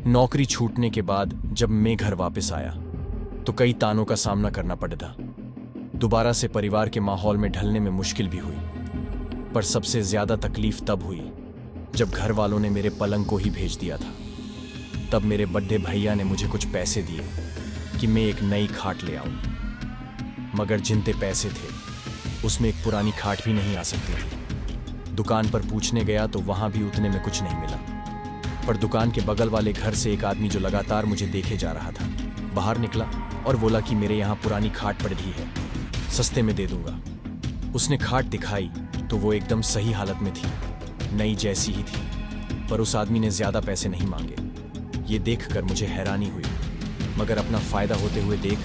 नौकरी छूटने के बाद जब मैं घर वापस आया तो कई तानों का सामना करना पड़ा। दोबारा से परिवार के माहौल में ढलने में मुश्किल भी हुई, पर सबसे ज्यादा तकलीफ तब हुई जब घर वालों ने मेरे पलंग को ही भेज दिया था। तब मेरे बड़े भैया ने मुझे कुछ पैसे दिए कि मैं एक नई खाट ले आऊं, मगर जितने पैसे थे उसमें एक पुरानी खाट भी नहीं आ सकती थी। दुकान पर पूछने गया तो वहां भी उतने में कुछ नहीं मिला, पर दुकान के बगल वाले घर से एक आदमी जो लगातार मुझे देखे जा रहा था बाहर निकला और बोला कि मेरे यहाँ पुरानी खाट पड़ी है, सस्ते में दे दूंगा। उसने खाट दिखाई तो वो एकदम सही हालत में थी, नई जैसी ही थी, पर उस आदमी ने ज्यादा पैसे नहीं मांगे। ये देखकर मुझे हैरानी हुई, मगर अपना फायदा होते हुए देख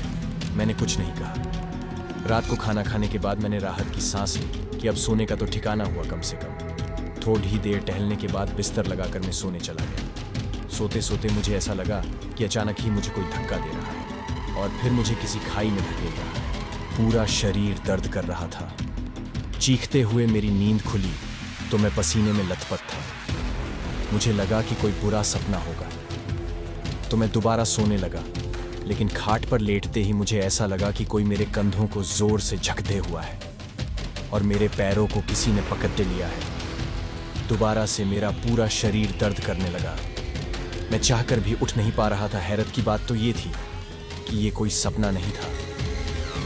मैंने कुछ नहीं कहा। रात को खाना खाने के बाद मैंने राहत की सांस ली कि अब सोने का तो ठिकाना हुआ कम से कम। थोड़ी ही देर टहलने के बाद बिस्तर लगाकर मैं सोने चला गया। सोते सोते मुझे ऐसा लगा कि अचानक ही मुझे कोई धक्का दे रहा है और फिर मुझे किसी खाई में धकेल रहा है। पूरा शरीर दर्द कर रहा था। चीखते हुए मेरी नींद खुली तो मैं पसीने में लथपथ था। मुझे लगा कि कोई बुरा सपना होगा, तो मैं दोबारा सोने लगा, लेकिन खाट पर लेटते ही मुझे ऐसा लगा कि कोई मेरे कंधों को जोर से झकझोरे हुआ है और मेरे पैरों को किसी ने पकड़ लिया है। दोबारा से मेरा पूरा शरीर दर्द करने लगा। मैं चाहकर भी उठ नहीं पा रहा था। हैरत की बात तो ये थी कि ये कोई सपना नहीं था,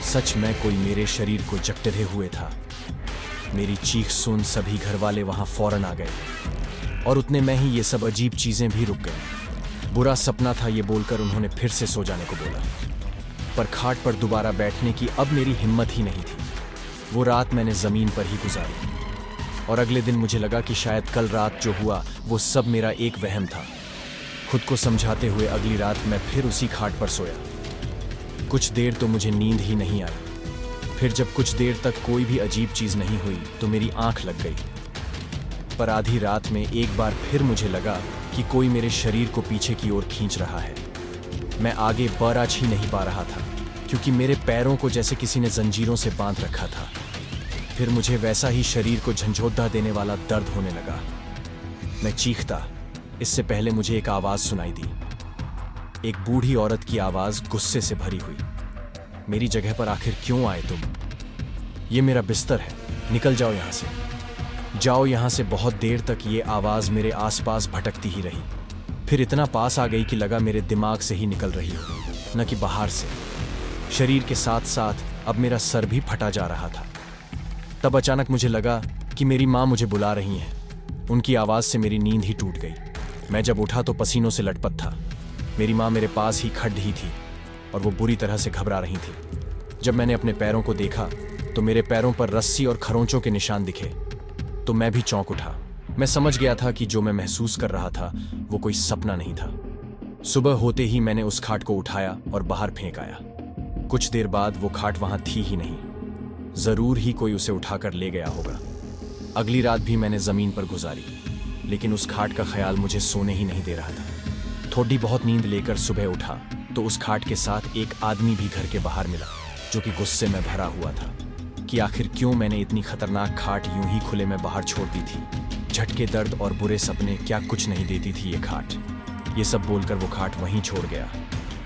सच में कोई मेरे शरीर को जकड़े हुए था। मेरी चीख सुन सभी घर वाले वहां फौरन आ गए और उतने में ही ये सब अजीब चीजें भी रुक गई। बुरा सपना था ये बोलकर उन्होंने फिर से सो जाने को बोला, पर खाट पर दोबारा बैठने की अब मेरी हिम्मत ही नहीं थी। वो रात मैंने जमीन पर ही गुजारी और अगले दिन मुझे लगा कि शायद कल रात जो हुआ वो सब मेरा एक वहम था। खुद को समझाते हुए अगली रात मैं फिर उसी खाट पर सोया। कुछ देर तो मुझे नींद ही नहीं आई। फिर जब कुछ देर तक कोई भी अजीब चीज नहीं हुई तो मेरी आंख लग गई, पर आधी रात में एक बार फिर मुझे लगा कि कोई मेरे शरीर को पीछे की ओर खींच रहा है। मैं आगे बराच ही नहीं पा रहा था क्योंकि मेरे पैरों को जैसे किसी ने जंजीरों से बांध रखा था। फिर मुझे वैसा ही शरीर को झंझोद्दा देने वाला दर्द होने लगा। मैं चीखता, इससे पहले मुझे एक आवाज सुनाई दी। एक बूढ़ी औरत की आवाज गुस्से से भरी हुई। मेरी जगह पर आखिर क्यों आए तुम? ये मेरा बिस्तर है, निकल जाओ यहां से, जाओ यहां से। बहुत देर तक ये आवाज मेरे आसपास भटकती ही रही, फिर इतना पास आ गई कि लगा मेरे दिमाग से ही निकल रही हो, न कि बाहर से। शरीर के साथ साथ अब मेरा सर भी फटा जा रहा था। तब अचानक मुझे लगा कि मेरी माँ मुझे बुला रही हैं। उनकी आवाज से मेरी नींद ही टूट गई। मैं जब उठा तो पसीनों से लटपट था। मेरी माँ मेरे पास ही खड़ी थी और वो बुरी तरह से घबरा रही थी। जब मैंने अपने पैरों को देखा तो मेरे पैरों पर रस्सी और खरोंचों के निशान दिखे तो मैं भी चौंक उठा। मैं समझ गया था कि जो मैं महसूस कर रहा था वो कोई सपना नहीं था। सुबह होते ही मैंने उस खाट को उठाया और बाहर फेंक आया। कुछ देर बाद वो खाट वहां थी ही नहीं। जरूर ही कोई उसे उठाकर ले गया होगा। अगली रात भी मैंने जमीन पर गुजारी, लेकिन उस खाट का ख्याल मुझे सोने ही नहीं दे रहा था। थोड़ी बहुत नींद लेकर सुबह उठा तो उस खाट के साथ एक आदमी भी घर के बाहर मिला, जो कि गुस्से में भरा हुआ था कि आखिर क्यों मैंने इतनी खतरनाक खाट यूं ही खुले में बाहर छोड़ दी थी। झटके, दर्द और बुरे सपने क्या कुछ नहीं देती थी ये खाट। ये सब बोलकर वो खाट वहीं छोड़ गया।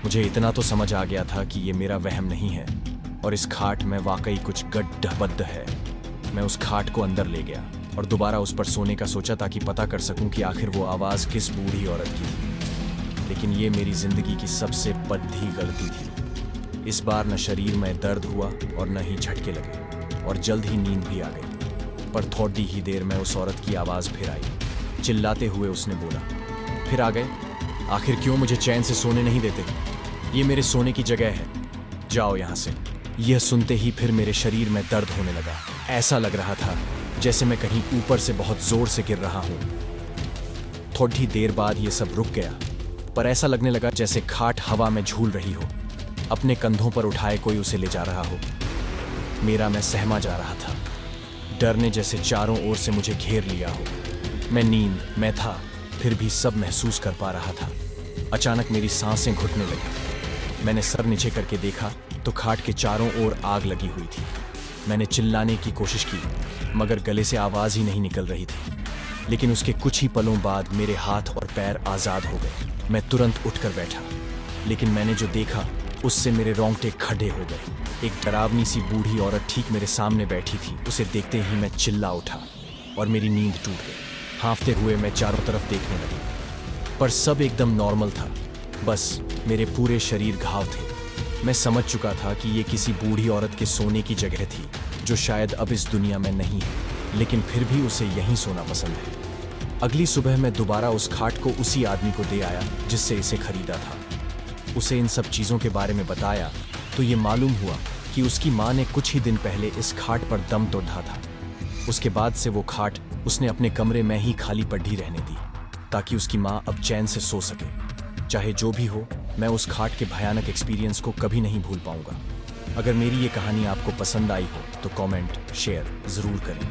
मुझे इतना तो समझ आ गया था कि ये मेरा वहम नहीं है और इस खाट में वाकई कुछ गड्ढबद्ध है। मैं उस खाट को अंदर ले गया और दोबारा उस पर सोने का सोचा ताकि पता कर सकूं कि आखिर वो आवाज किस बूढ़ी औरत की थी। लेकिन ये मेरी जिंदगी की सबसे बड़ी गलती थी। इस बार न शरीर में दर्द हुआ और न ही झटके लगे और जल्द ही नींद भी आ गई। पर थोड़ी ही देर में उस औरत की आवाज फिर आई। चिल्लाते हुए उसने बोला, फिर आ गए? आखिर क्यों मुझे चैन से सोने नहीं देते? ये मेरे सोने की जगह है, जाओ यहां से। यह सुनते ही फिर मेरे शरीर में दर्द होने लगा। ऐसा लग रहा था जैसे मैं कहीं ऊपर से बहुत जोर से गिर रहा हूं। थोड़ी देर बाद यह सब रुक गया, पर ऐसा लगने लगा जैसे खाट हवा में झूल रही हो, अपने कंधों पर उठाए कोई उसे ले जा रहा हो। मेरा मैं सहमा जा रहा था। डर ने जैसे चारों ओर से मुझे घेर लिया हो। मैं नींद में था, फिर भी सब महसूस कर पा रहा था। अचानक मेरी सांसें घुटने लगी। मैंने सर नीचे करके देखा तो खाट के चारों ओर आग लगी हुई थी। मैंने चिल्लाने की कोशिश की, मगर गले से आवाज ही नहीं निकल रही थी। लेकिन उसके कुछ ही पलों बाद मेरे हाथ और पैर आजाद हो गए। मैं तुरंत उठकर बैठा, लेकिन मैंने जो देखा उससे मेरे रोंगटे खड़े हो गए। एक डरावनी सी बूढ़ी औरत ठीक मेरे सामने बैठी थी। उसे देखते ही मैं चिल्ला उठा और मेरी नींद टूट गई। हाँफते हुए मैं चारों तरफ देखने लगा, पर सब एकदम नॉर्मल था। बस मेरे पूरे शरीर घाव थे। मैं समझ चुका था कि ये किसी बूढ़ी औरत के सोने की जगह थी, जो शायद अब इस दुनिया में नहीं है, लेकिन फिर भी उसे यहीं सोना पसंद है। अगली सुबह मैं दोबारा उस खाट को उसी आदमी को दे आया जिससे इसे खरीदा था। उसे इन सब चीज़ों के बारे में बताया तो ये मालूम हुआ कि उसकी माँ ने कुछ ही दिन पहले इस खाट पर दम तोड़ा था। उसके बाद से वो खाट उसने अपने कमरे में ही खाली पड़ी रहने दी, ताकि उसकी माँ अब चैन से सो सके। चाहे जो भी हो, मैं उस खाट के भयानक एक्सपीरियंस को कभी नहीं भूल पाऊंगा। अगर मेरी ये कहानी आपको पसंद आई हो तो कमेंट शेयर ज़रूर करें।